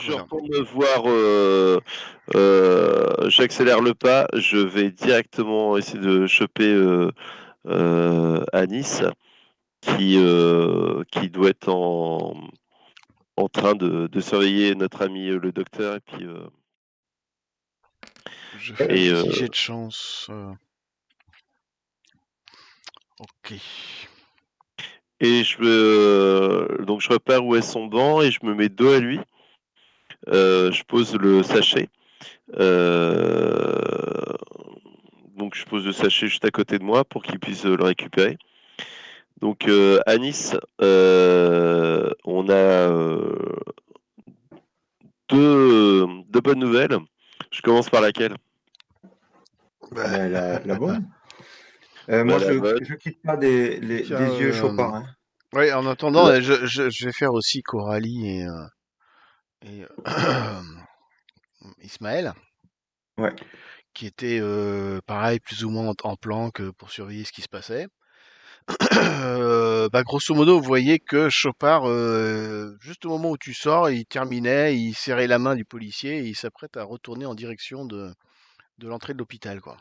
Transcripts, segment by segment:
je Voilà. retourne voir, j'accélère le pas, je vais directement essayer de choper, Anis qui doit être en train de surveiller notre ami, le docteur Je fais un et petit jet de chance. Ok. donc je repère où est son banc et je me mets dos à lui. Je pose le sachet. Euh, donc je pose le sachet juste à côté de moi pour qu'il puisse le récupérer. Donc à Nice, on a deux bonnes nouvelles. Je commence par laquelle? Ben, la bonne. Bah, Moi, la bonne. je quitte pas des Tiens, yeux Chopin. Hein. ouais, en attendant, je vais faire aussi Coralie et Ismaël, Ouais. qui étaient pareil, plus ou moins en planque pour surveiller ce qui se passait. Bah, grosso modo, vous voyez que Chopard, juste au moment où tu sors, il terminait, il serrait la main du policier et il s'apprête à retourner en direction de l'entrée de l'hôpital, quoi.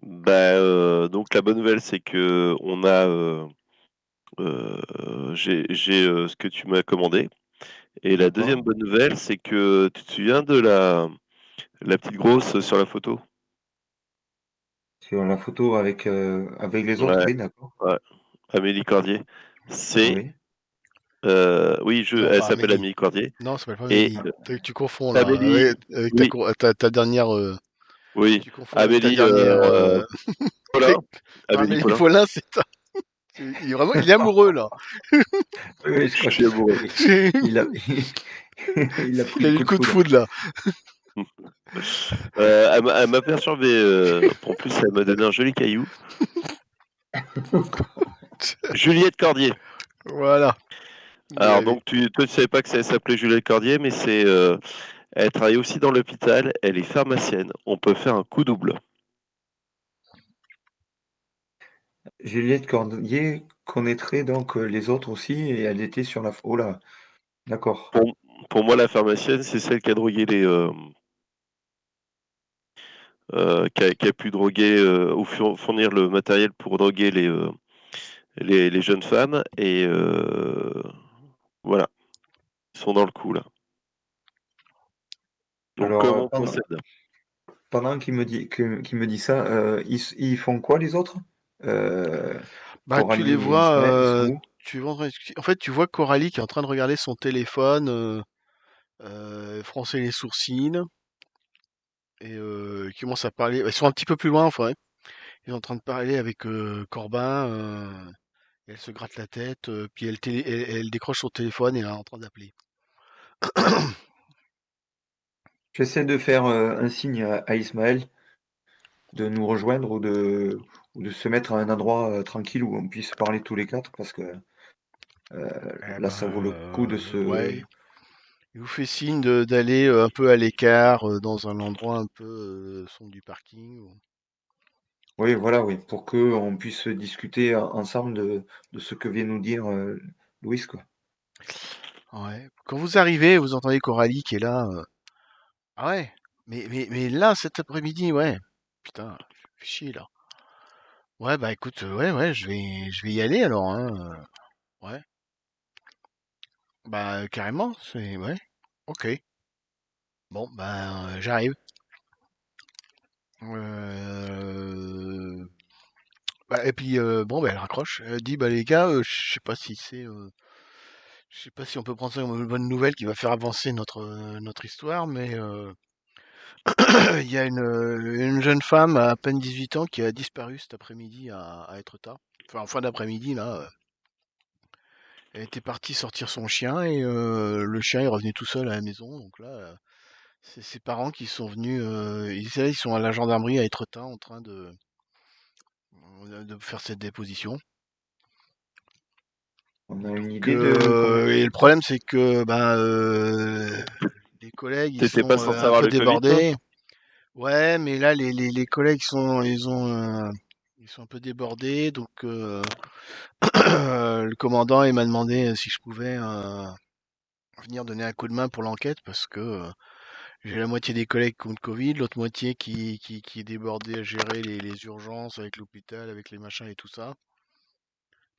Bah, donc la bonne nouvelle, c'est que on a, j'ai ce que tu m'as commandé. Et la deuxième D'accord. bonne nouvelle, c'est que tu te souviens de la petite grosse sur la photo? Sur la photo avec les autres, Ouais, oui, d'accord. ouais, Amélie Cordier. C'est, Oui. oui, Non, elle pas s'appelle Amélie. Amélie Cordier. Non, ça s'appelle pas Et Amélie. Tu confonds là, Amélie, avec oui, ta dernière. oui, Tu confonds avec ta Amélie dernière. Paulin, Non, Amélie Amélie Paulin. Paulin, il est amoureux là. Oui, je Je crois suis amoureux. il a, il a pris Il a le eu coup le de coup de foudre. foudre là. Elle m'a perturbé. En plus, elle m'a donné un joli caillou. Juliette Cordier. Voilà. On va y Alors arriver. donc toi tu savais pas que ça s'appelait Juliette Cordier, mais elle travaille aussi dans l'hôpital. Elle est pharmacienne. On peut faire un coup double. Juliette Cordier connaîtrait donc les autres aussi et elle était sur la. Oh là, d'accord. Pour, pour moi, la pharmacienne, c'est celle qui a drogué qui a pu droguer ou fournir le matériel pour droguer les jeunes femmes. Et voilà, ils sont dans le coup là. Donc Alors, comment on procède? pendant qu'il me dit ça, ils font quoi les autres? Bah, tu les Coralie et vois. Ismaël, ils sont où? En fait, tu vois Coralie qui est en train de regarder son téléphone, froncer les sourcils et qui commence à parler. Ils sont un petit peu plus loin, enfin. Ouais. Ils sont en train de parler avec Corbin. Elle se gratte la tête, puis elle décroche son téléphone et elle est en train d'appeler. J'essaie de faire un signe à Ismaël de nous rejoindre ou de se mettre à un endroit tranquille où on puisse parler tous les quatre parce que Eh là, ben, ça vaut le coup de ouais. se. Il vous fait signe d'aller un peu à l'écart, dans un endroit un peu sombre du parking. Oui, voilà, oui, pour que on puisse discuter ensemble de ce que vient nous dire Louis, quoi. Ouais. Quand vous arrivez, vous entendez Coralie qui est là. Ah ouais, mais là, cet après-midi, ouais. Putain, fais chier là. Ouais, bah écoute, ouais, ouais, je vais y aller alors, hein. Ouais. Bah carrément, c'est ouais. Ok. Bon, ben j'arrive. Euh, Bah, et puis bon, bah elle raccroche. Elle dit, bah les gars, je sais pas si on peut prendre ça comme une bonne nouvelle qui va faire avancer notre histoire, mais il y a une jeune femme à peine 18 ans qui a disparu cet après-midi à Étretat. Enfin, en fin d'après-midi, là. Elle était partie sortir son chien et le chien est revenu tout seul à la maison. Donc là, c'est ses parents qui sont venus. Ils sont à la gendarmerie à Étretat en train de faire cette déposition. On a une Donc, idée de comment. et le problème, c'est que ben, les collègues, ils T'étais pas sont censé un avoir peu le Covid, toi? débordés. Ouais, mais là, les collègues ils sont un peu débordés. Donc, le commandant, il m'a demandé si je pouvais venir donner un coup de main pour l'enquête parce que j'ai la moitié des collègues qui ont le Covid, l'autre moitié qui est débordée à gérer les urgences avec l'hôpital, avec les machins et tout ça.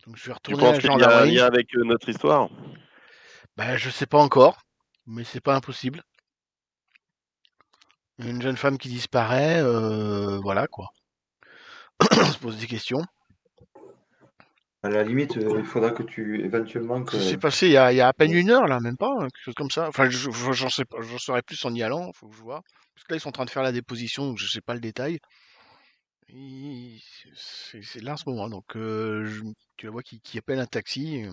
Donc je vais Tu retourner à penses la qu'il y a un gendarmerie. lien avec notre histoire? Ben, je sais pas encore, mais c'est pas impossible. Une jeune femme qui disparaît, voilà quoi. On se pose des questions. À la limite, il faudra que tu éventuellement Ça s'est que passé il y a à peine 1 heure là, même pas, quelque chose comme ça. Enfin, j'en sais pas, j'en saurai plus en y allant, faut que je vois. Parce que là, ils sont en train de faire la déposition, donc je sais pas le détail. C'est là en ce moment, donc tu la vois qui appelle un taxi.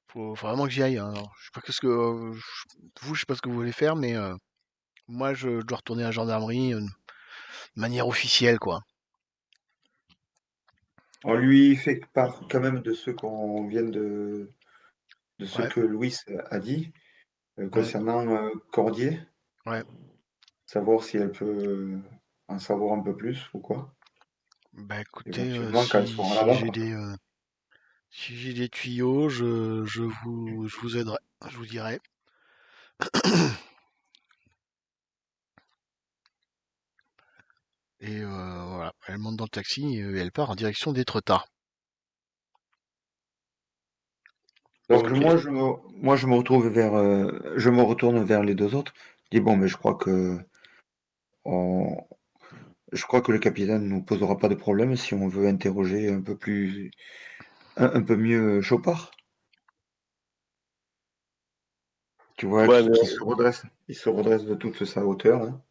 Faut vraiment que j'y aille, hein. Alors, je sais pas qu'est-ce que vous, je sais pas ce que vous voulez faire, mais moi, je dois retourner à la gendarmerie de manière officielle, quoi. on lui fait part quand même de ce qu'on vient de ce Ouais, que Louis a dit ouais, concernant Cordier, ouais. savoir si elle peut en savoir un peu plus ou quoi, Bah écoutez, éventuellement quand elle si, sera si là-bas, j'ai quoi. des tuyaux, je vous aiderai, je vous dirai. Et voilà, elle monte dans le taxi et elle part en direction d'Étretat. Donc Ok. je me retrouve je me retourne vers les deux autres. Je dis bon, mais on- je crois que le capitaine nous posera pas de problème si on veut interroger un peu mieux Chopard. Tu vois, Ouais, mais qui se redresse. Il se redresse de toute sa hauteur, hein.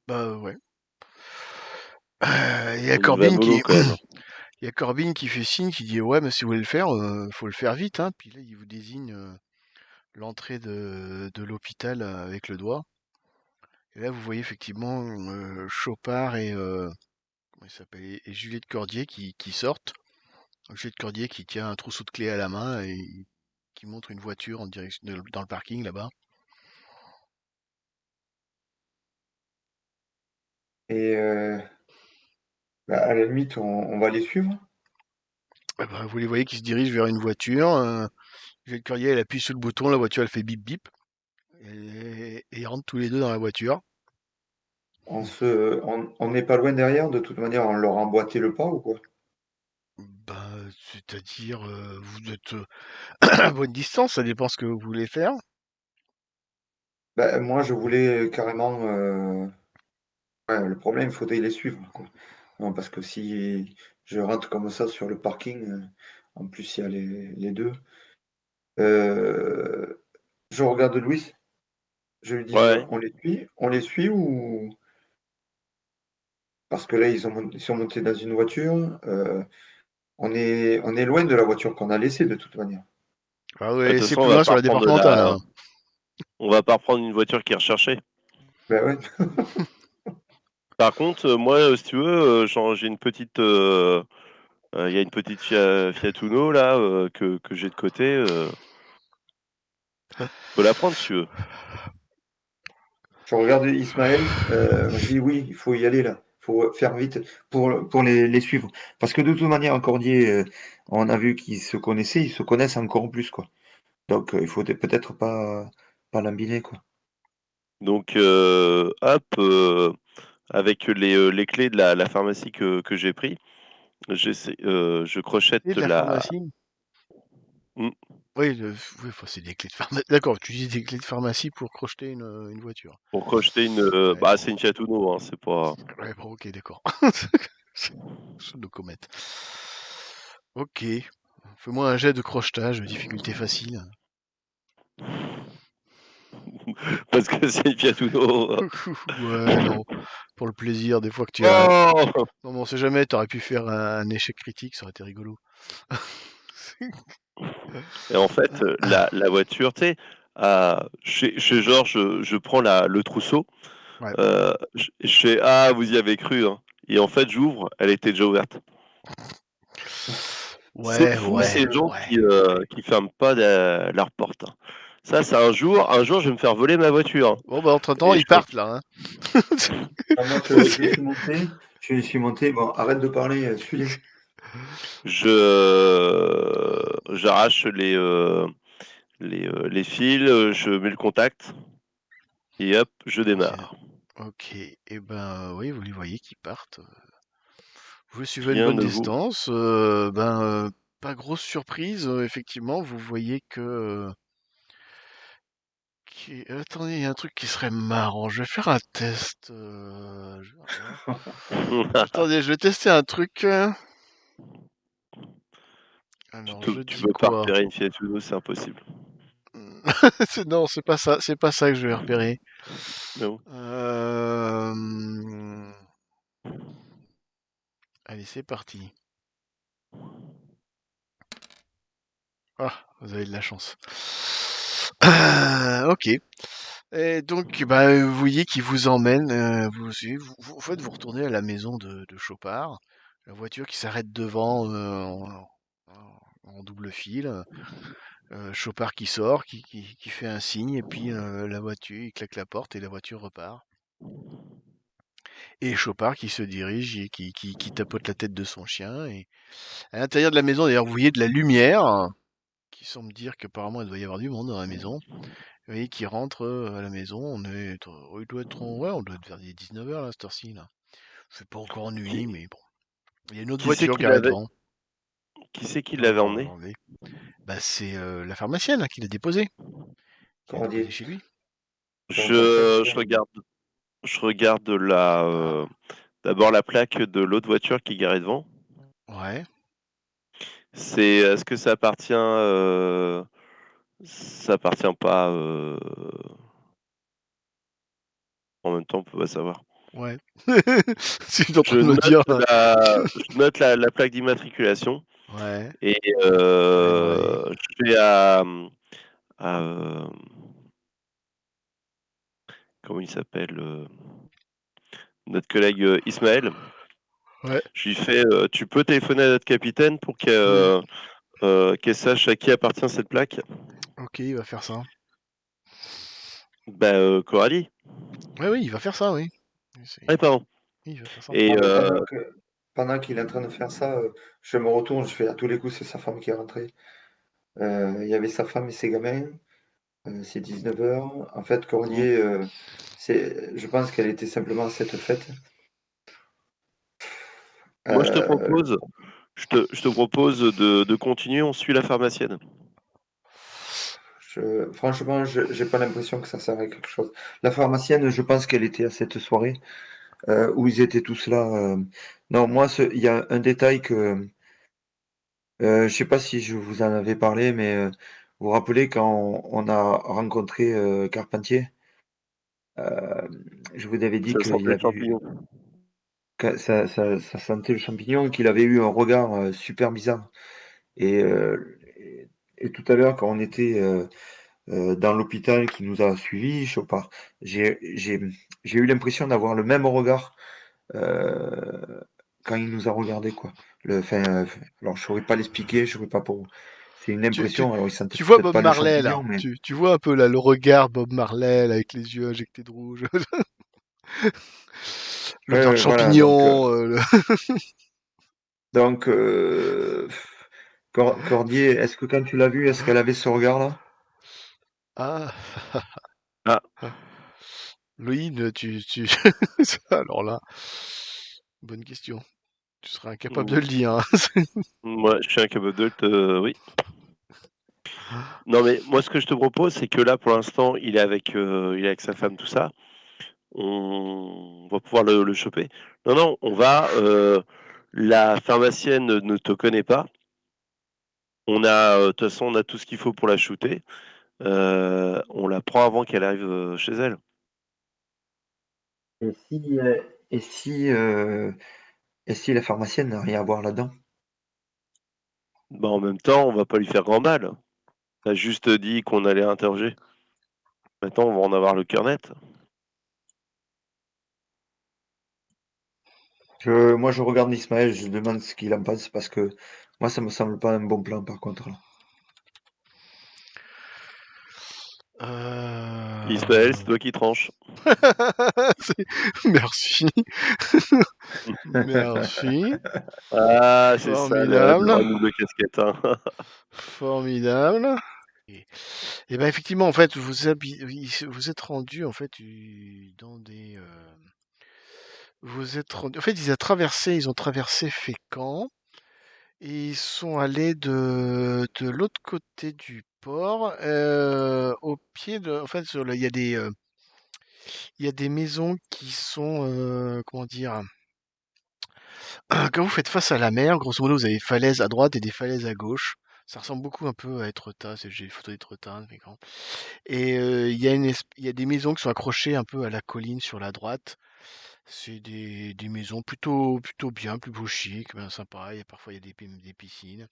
Bah ouais. Il y a il va Corbin mollo quand même. il y a Corbin qui fait signe, qui dit ouais, mais si vous voulez le faire, faut le faire vite, hein. Puis là, il vous désigne l'entrée de l'hôpital avec le doigt. Et là, vous voyez effectivement Chopard et comment il s'appelle et Juliette Cordier qui sortent. Juliette Cordier qui tient un trousseau de clés à la main et qui montre une voiture en direction dans le parking là-bas. Et bah, à la limite, on va les suivre. Eh ben, vous les voyez qui se dirigent vers une voiture. Juliette Cordier, elle appuie sur le bouton, la voiture elle fait bip bip. Et ils rentrent tous les deux dans la voiture. On n'est pas loin derrière, de toute manière, on leur a emboîté le pas ou quoi? Bah, c'est-à-dire, vous êtes à bonne distance, ça dépend ce que vous voulez faire. Bah, moi, je voulais carrément. Ouais, le problème, il faudrait les suivre, quoi. Non, parce que si je rentre comme ça sur le parking, en plus, il y a les deux. Euh, je regarde Louis, je lui dis Ouais. on les suit ou. Parce que là, ils sont montés dans une voiture. On est loin de la voiture qu'on a laissée, de toute manière. Ah De ouais, toute c'est façon, plus loin sur la départementale, hein. on va pas reprendre une voiture qui est recherchée. Ben ouais. Par contre, moi, si tu veux, j'ai une petite, il y a une petite Fiat Uno là que j'ai de côté. Peux la prendre si tu veux. Je regarde Ismaël, je dis oui, il faut y aller là. Il faut faire vite pour les suivre. Parce que de toute manière, en Cordier, on a vu qu'ils se connaissaient, ils se connaissent encore plus, quoi. Donc il faut peut-être pas l'embiner, quoi. Donc, hop, avec les clés de la pharmacie que j'ai pris, je Et crochette de la la. pharmacie? Hmm, Oui, oui, enfin, c'est des clés de pharmacie. D'accord, tu dis des clés de pharmacie pour crocheter une voiture. pour crocheter une. Ouais, Bah, bon. c'est une Fiat Uno, hein, c'est pas. Ouais, bon, ok, d'accord. Je de comète. Ok. Fais-moi un jet de crochetage, difficulté facile. Parce que c'est une Fiat Uno. Ouais, non. Pour le plaisir, des fois que tu as. Oh! Non, mais on sait jamais, t'aurais pu faire un échec critique, ça aurait été rigolo. Et en fait, la voiture, tu sais, chez Georges, je prends le trousseau. Ouais. Je fais ah, vous y avez cru, hein. Et en fait, j'ouvre, elle était déjà ouverte. C'est Ouais, fou ouais, ces gens ouais. qui ferment pas leur porte, hein. Ça, c'est un jour, je vais me faire voler ma voiture, hein. Bon, bah, entre-temps, Et ils partent là, hein. Ah, moi, je les suis monté, bon, arrête de parler, suis-les. J'arrache les fils, je mets le contact et hop, je démarre. Ok, et ben oui, vous les voyez qui partent. Vous suivez une Rien bonne ne vaut. distance. Pas grosse surprise, effectivement. Vous voyez que. Attendez, il y a un truc qui serait marrant. Je vais faire un test. Alors, attendez, je vais tester un truc. Alors, je Tu dis peux pas quoi? repérer une Fiat Uno, c'est impossible. Non, c'est pas ça. C'est pas ça que je vais repérer. Non. Allez, c'est parti. Ah, vous avez de la chance. Ok. Et donc, bah, vous voyez qu'il vous emmène. En fait, vous retournez à la maison de Chopard. La voiture qui s'arrête devant en double fil. Chopard qui sort, qui fait un signe, et puis la voiture, il claque la porte et la voiture repart. Et Chopard qui se dirige et qui tapote la tête de son chien. Et à l'intérieur de la maison, d'ailleurs, vous voyez de la lumière qui semble dire qu'apparemment il doit y avoir du monde dans la maison. Vous voyez qui rentre à la maison. Il doit être, ouais, on doit être vers les 19h là, cette heure-ci là. C'est pas encore nuit, Qui, mais bon. Il y a une autre qui c'est voiture qui qui arrive l'avait, devant. qui c'est qui Pas l'avait encore emmené? regardé. Bah, c'est la pharmacienne là, qui l'a déposé. Qui l'a déposé Cordier. chez lui. C'est ton frère Je, qui a. je regarde d'abord la plaque de l'autre voiture qui est garée devant. Ouais. Est-ce que ça appartient pas, en même temps, on peut pas savoir. Ouais. Si tu es en train de me dire là. Je note la plaque d'immatriculation Ouais. et Ouais, ouais. je vais à, comment il s'appelle, notre collègue Ismaël. Ouais. Je lui fais, tu peux téléphoner à notre capitaine pour Oui. qu'elle sache à qui appartient cette plaque? Ok, il va faire ça. Bah, Coralie. Ouais, oui, il va faire ça, oui. Ouais, pardon. Oui, il va faire ça. Et Non, mais pendant qu'il est en train de faire ça, je me retourne, je fais à tous les coups, c'est sa femme qui est rentrée. Il y avait sa femme et ses gamins. C'est 19h. En fait, Mm. Cordier, je pense qu'elle était simplement à cette fête. moi, Euh, je te propose de continuer, on suit la pharmacienne. Franchement, j'ai pas l'impression que ça sert à quelque chose. La pharmacienne, je pense qu'elle était à cette soirée où ils étaient tous là. Non, moi, il y a un détail que je sais pas si je vous en avais parlé, mais vous vous rappelez quand on a rencontré Carpentier, euh, je vous avais dit Ça qu'il sentait le avait eu, champignon. ça sentait le champignon, qu'il avait eu un regard super bizarre. Et, euh, et, et tout à l'heure, quand on était dans l'hôpital qui nous a suivis, Chopard, j'ai, j'ai, j'ai eu l'impression d'avoir le même regard euh, quand il nous a regardé, quoi. Alors, je saurais pas l'expliquer, je saurais pas pour. C'est une Tu, tu, impression. Alors, il sentait tu vois peut-être Bob pas le Marley là. champignon, mais Tu vois un peu là le regard Bob Marley là, avec les yeux injectés de rouge. L'odeur de voilà. Donc, champignons. donc Cordier, est-ce que quand tu l'as vue, est-ce qu'elle avait ce regard-là? Ah, Ah, Loïne, alors là, bonne question. Tu seras incapable de mm, le dire, hein. moi, je suis incapable de oui. Non, mais moi, ce que je te propose, c'est que là, pour l'instant, il est avec sa femme, tout ça. On va pouvoir le choper. Non, non, la pharmacienne ne te connaît pas. De toute façon, on a tout ce qu'il faut pour la shooter. On la prend avant qu'elle arrive chez elle. Et si, euh, et si, euh, et si la pharmacienne n'a rien à voir là-dedans? Bah, en même temps, on va pas lui faire grand mal. On a juste dit qu'on allait interroger. Maintenant, on va en avoir le cœur net. Moi, je regarde Ismaël, je demande ce qu'il en pense parce que moi, ça me semble pas un bon plan, par contre, là. Ismaël, c'est toi qui tranches. Merci. Merci. Ah, c'est ça, le Formidable. bras double casquette. Hein. Formidable. Et ben effectivement, en fait, vous êtes rendu en fait dans des. Vous êtes rendu. En fait, ils ont traversé Fécamp et ils sont allés de l'autre côté du port, au pied de. En fait, il y a des maisons qui sont, comment dire, quand vous faites face à la mer, grosso modo, vous avez des falaises à droite et des falaises à gauche. Ça ressemble beaucoup un peu à Etretat, j'ai des photos d'Etretat, Fécamp. Et il y a des maisons qui sont accrochées un peu à la colline sur la droite. C'est des maisons plutôt bien, plutôt chic, bien sympa. Parfois, il y a des piscines.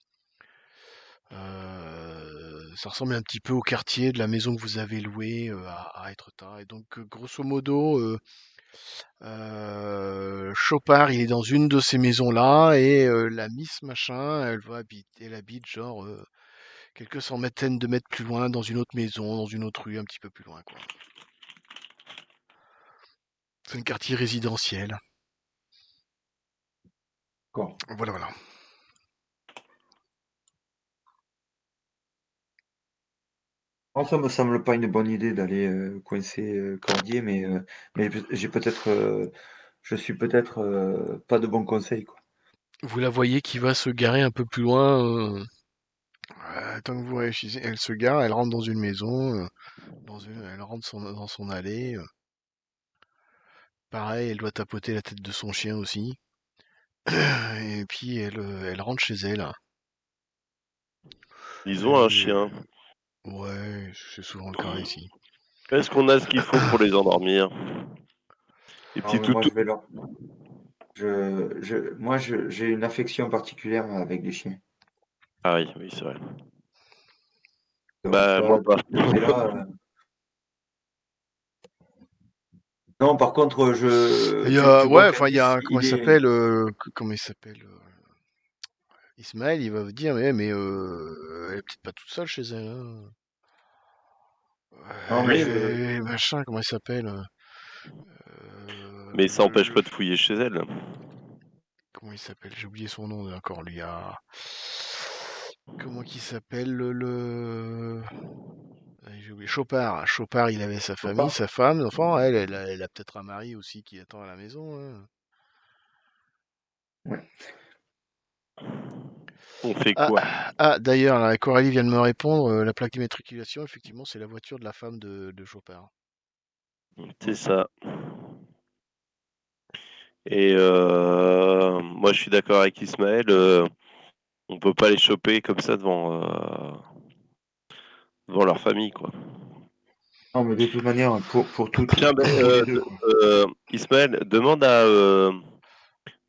Ça ressemble un petit peu au quartier de la maison que vous avez louée à Étretat. Et donc, grosso modo, Chopard, il est dans une de ces maisons-là et la Miss Machin, elle habite genre quelques centaines de mètres plus loin, dans une autre maison, dans une autre rue, un petit peu plus loin, quoi. C'est un quartier résidentiel. D'accord. Voilà, voilà. Moi, ça me semble pas une bonne idée d'aller coincer Cordier, mais je suis peut-être pas de bons conseils, quoi. Vous la voyez qui va se garer un peu plus loin. Tant que vous réfléchissez, elle se gare, elle rentre dans une maison, elle rentre dans son allée. Pareil, elle doit tapoter la tête de son chien aussi. Et puis elle rentre chez elle. Ils ont Elle un est, chien. ouais, c'est souvent le cas ici. Est-ce qu'on a ce qu'il faut pour les endormir? Les Non, petits mais moi, toutous. je vais leur. J'ai une affection particulière avec les chiens. Ah oui, oui, c'est vrai. Donc Bah, moi là, de pas. ce côté-là. Non, par contre, Il y tu a, vois ouais, enfin, il y qu'Anis, a, comment il il est. s'appelle, comment il s'appelle, Ismaël, il va vous dire, mais elle est peut-être pas toute seule chez elle, hein. Non, mais Machin, comment il s'appelle, Mais ça empêche le- pas de fouiller chez elle. comment il s'appelle? J'ai oublié son nom encore, lui. Comment qu'il s'appelle j'ai oublié. Chopard. Chopard, il avait sa faut famille, pas. sa femme, enfant. Elle a peut-être un mari aussi qui attend à la maison, hein. Ouais. On fait Ah, quoi? d'ailleurs, là, Coralie vient de me répondre. La plaque d'immatriculation, effectivement, c'est la voiture de la femme de Chopard. C'est ça. Et moi, je suis d'accord avec Ismaël. On peut pas les choper comme ça devant leur famille, quoi. Non, mais de toute manière, Tiens, ben, tous les deux, quoi. Ismaël, demande à.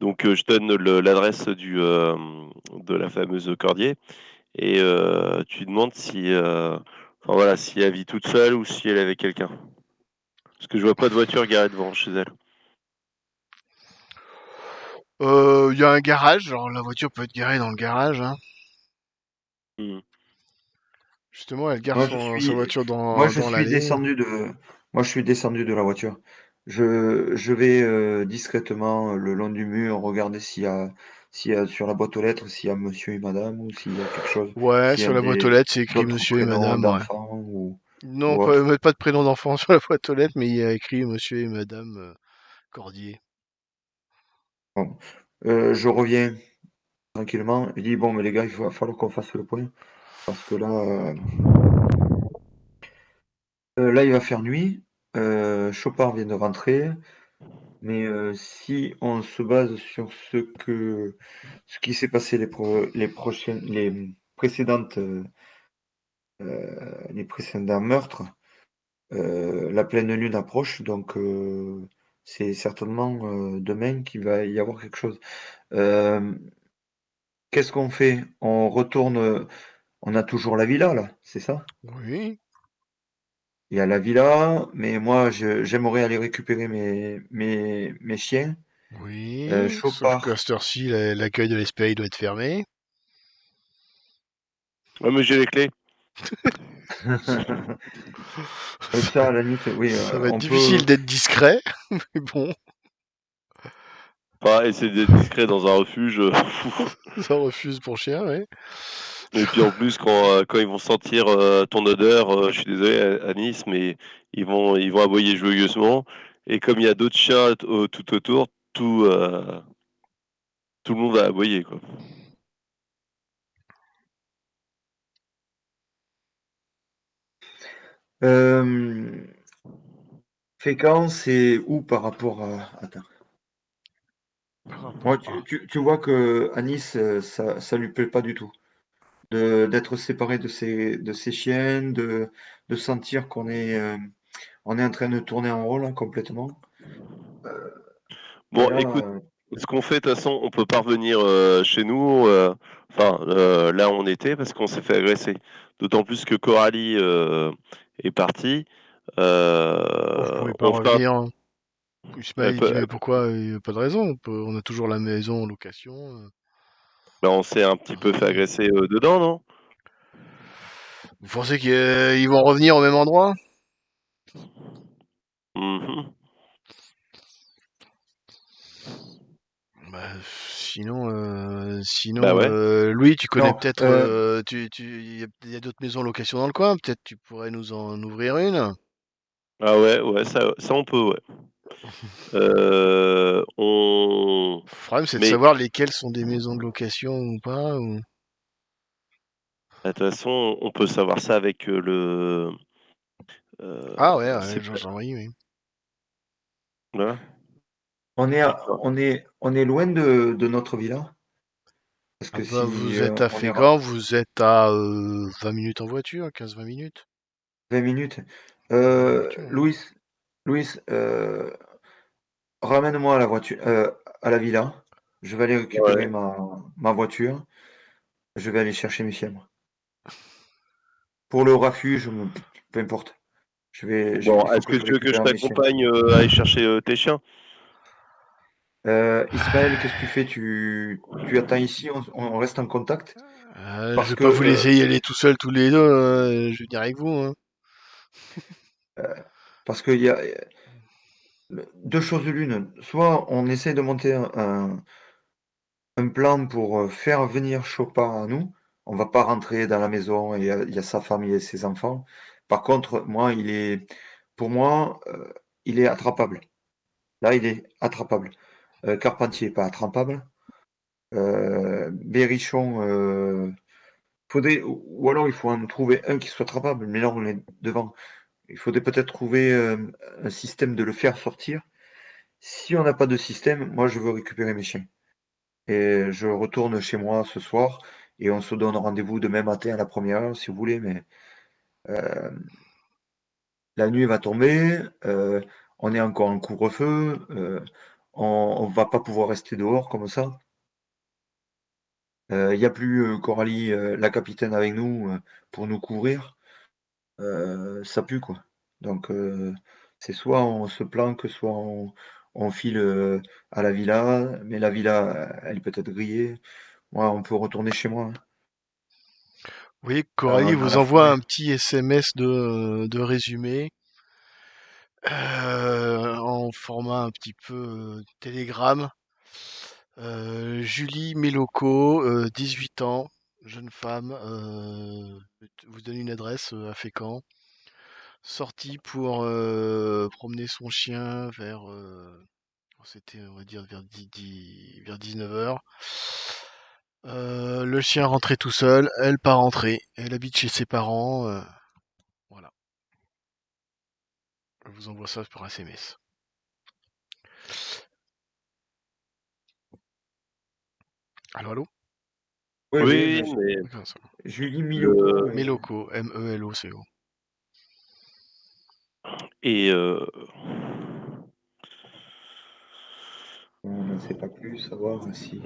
Donc, je donne l'adresse de la fameuse Cordier et tu demandes si, enfin, voilà, si elle vit toute seule ou si elle est avec quelqu'un. Parce que je vois pas de voiture garée devant chez elle. Il y a un garage, genre la voiture peut être garée dans le garage, hein. Hmm. Justement, elle gare Moi, sa voiture je dans suis l'allée. descendu de la voiture. Je vais discrètement le long du mur regarder s'il y a sur la boîte aux lettres, s'il y a monsieur et madame ou s'il y a quelque chose, Ouais, s'il y sur a la boîte aux lettres, c'est écrit d'autres monsieur et prénoms madame, ouais. d'enfants Non, ou autre. pas de prénom d'enfant sur la boîte aux lettres, mais il y a écrit monsieur et madame Cordier. Bon. Je reviens tranquillement. Je dis, bon, mais les gars, il va falloir qu'on fasse le point. Parce que là, il va faire nuit. Chopard vient de rentrer. Mais si on se base sur ce qui s'est passé les les précédents meurtres, la pleine lune approche, donc c'est certainement demain qu'il va y avoir quelque chose. Euh, Qu'est-ce qu'on fait? On retourne. On a toujours la villa là, c'est ça? Oui, Il y a la villa, mais moi j'aimerais aller récupérer mes chiens. oui, sauf qu'à Chopard. cette heure-ci, l'accueil de l'Espérie doit être fermé. Ouais, mais j'ai les clés. Ça, à la limite, oui, Ça va être on difficile peut. d'être discret, mais bon, Enfin, essayer d'être discret dans un refuge. ça refuse pour chien, ouais. Et puis en plus, quand ils vont sentir ton odeur, je suis désolé à Nice, mais ils vont aboyer joyeusement. Et comme il y a d'autres chiens tout autour, tout le monde va aboyer, quoi. Euh, Fécamp, c'est où par rapport à. Attends. Par Moi, rapport à... tu vois que à Nice, ça lui plaît pas du tout. D'être séparé de ses chiennes, de sentir on est en train de tourner en rond là, complètement. Euh, et Bon, là, écoute, ce qu'on fait, de toute façon, on peut pas revenir chez nous. Enfin, là où on était, parce qu'on s'est fait agresser. D'autant plus que Coralie est partie. Bon, vous pouvez pas On fera. revenir, hein. Elle Ismaël dit, peut- mais elle- pourquoi? Il n'y a pas de raison. On a toujours la maison en location. ben, on s'est un petit peu fait Revenez. agresser dedans, non? Vous pensez qu'ils vont revenir au même endroit? Mhm. Bah, sinon, Bah ouais. Louis, tu connais non, peut-être, il y a d'autres maisons en location dans le coin. Peut-être tu pourrais nous en ouvrir une. Ah ouais, ouais, ça on peut, ouais. Euh, on... Le problème, c'est de Mais savoir lesquelles sont des maisons de location ou pas. de toute façon, on peut savoir ça avec Ah ouais, ouais, c'est Jean-Jean-Marie, oui. voilà. on est loin de notre villa. Parce Ah que bah, si vous êtes à on est Fécamp, vous êtes à 20 minutes en voiture, 15-20 minutes. 20 minutes. 20 minutes en voiture, hein. Louis, ramène-moi à la voiture, à la villa. Je vais aller récupérer Ouais. ma voiture. Je vais aller chercher mes chiens, moi. Pour le refuge, peu importe. Bon, Il faut est-ce que que je tu veux que je récupère mes chiens. t'accompagne à aller chercher tes chiens? Ismaël, qu'est-ce que tu fais? Tu attends ici, on reste en contact? Je Parce vais que, pas vous laisser y aller tout seul tous les deux, je vais venir avec vous, hein. euh, parce qu'il y a deux choses l'une. Soit on essaie de monter un plan pour faire venir Chopin à nous. On va pas rentrer dans la maison et il y a sa famille et ses enfants. Par contre, pour moi, il est attrapable. Là, il est attrapable. Carpentier, pas attrapable. Berrichon, ou alors il faut en trouver un qui soit attrapable, mais là on est devant. Il faudrait peut-être trouver un système de le faire sortir. Si on n'a pas de système, moi je veux récupérer mes chiens. Et je retourne chez moi ce soir et on se donne rendez-vous demain matin à la première heure si vous voulez, mais euh, la nuit va tomber, on est encore en couvre-feu, on va pas pouvoir rester dehors comme ça. Il n'y a plus Coralie, la capitaine avec nous pour nous couvrir. Ça pue quoi. Donc c'est soit on se planque, soit on file à la villa, mais la villa, elle peut être grillée. Moi, on peut retourner chez moi, Oui, hein, Coralie dans vous la envoie forêt. un petit SMS de résumé en format un petit peu télégramme. Julie Méloko, 18 ans, jeune femme, vous donne une adresse à Fécamp. Sortie pour promener son chien vers, c'était on va dire vers 19h. Le chien rentrait tout seul, elle pas rentrée. Elle habite chez ses parents. Voilà, je vous envoie ça par SMS. Allô, allô? Oui, oui, Oui, mais D'accord, ça va. Julie Miloko. le Méloko, Meloco. et On n'en sait pas plus, savoir si.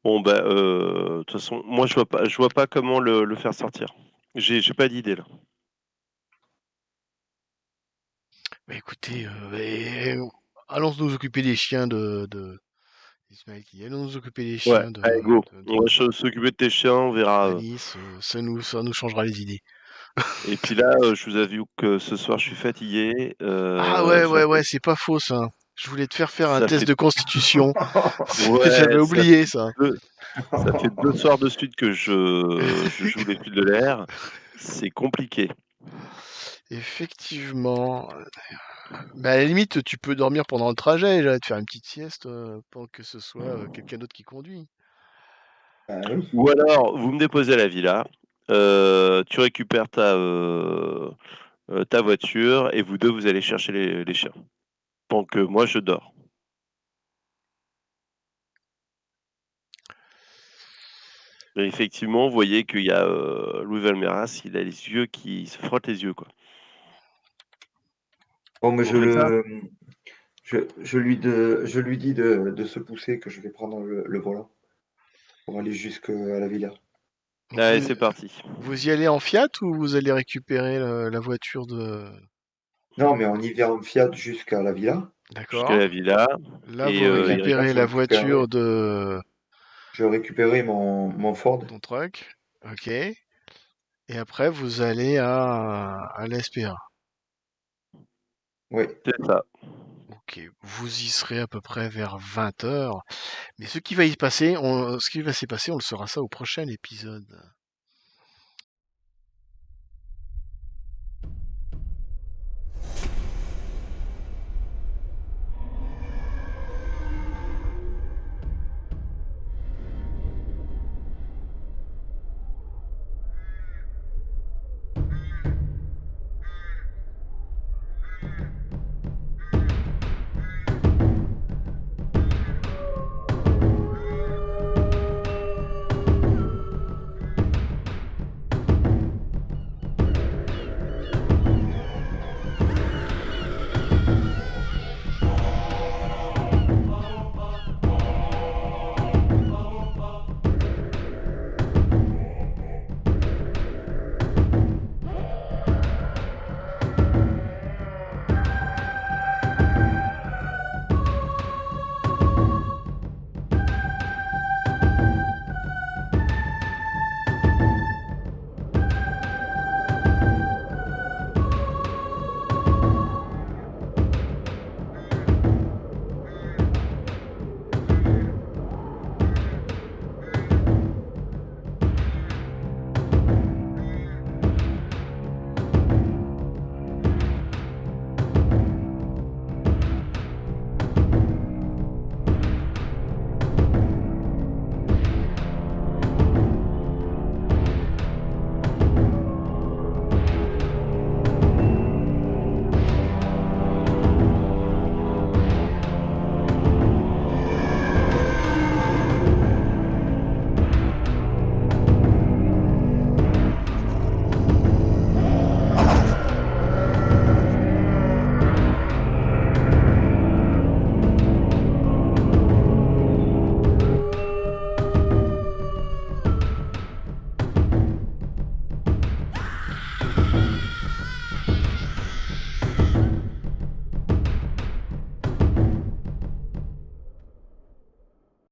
bon bah de toute façon, moi je vois pas comment le faire sortir. J'ai pas d'idée là. Bah écoutez, allons nous occuper des chiens Ismaël qui dit, allons nous occuper des Ouais, chiens allez, go. On va de s'occuper de tes chiens, on verra. Alice, ça nous changera les idées. Et puis là, je vous avoue que ce soir, je suis fatigué. Ah ouais, c'est pas faux ça. Je voulais te faire un Ça test fait, de constitution. J'avais ouais, oublié ça. ça fait 2 soirs de suite que je joue les fils de l'air. C'est compliqué. Effectivement. Bah, à la limite, tu peux dormir pendant le trajet, là, te faire une petite sieste pendant que ce soit quelqu'un d'autre qui conduit. Bah oui. Ou alors, vous me déposez à la villa, tu récupères ta voiture et vous deux, vous allez chercher les chiens. Pendant que moi, je dors. Et effectivement, vous voyez qu'il y a Louis Valmeras, il a les yeux qui se frottent les yeux, quoi. Bon, mais On fait ça? je lui dis de se pousser, que je vais prendre le volant pour aller jusqu'à la villa. Allez, Vous, c'est parti. vous y allez en Fiat ou vous allez récupérer la voiture de... Non, mais on y vient en Fiat jusqu'à la villa. Jusqu'à D'accord. la villa. Là, Et vous Et après, récupérez la voiture de je récupérerai mon Ford. ton truck. Ok. Et après, vous allez à la SPA. Oui. c'est ça. Ok. Vous y serez à peu près vers 20 heures. Mais ce qui va s'y passer, on le saura ça au prochain épisode.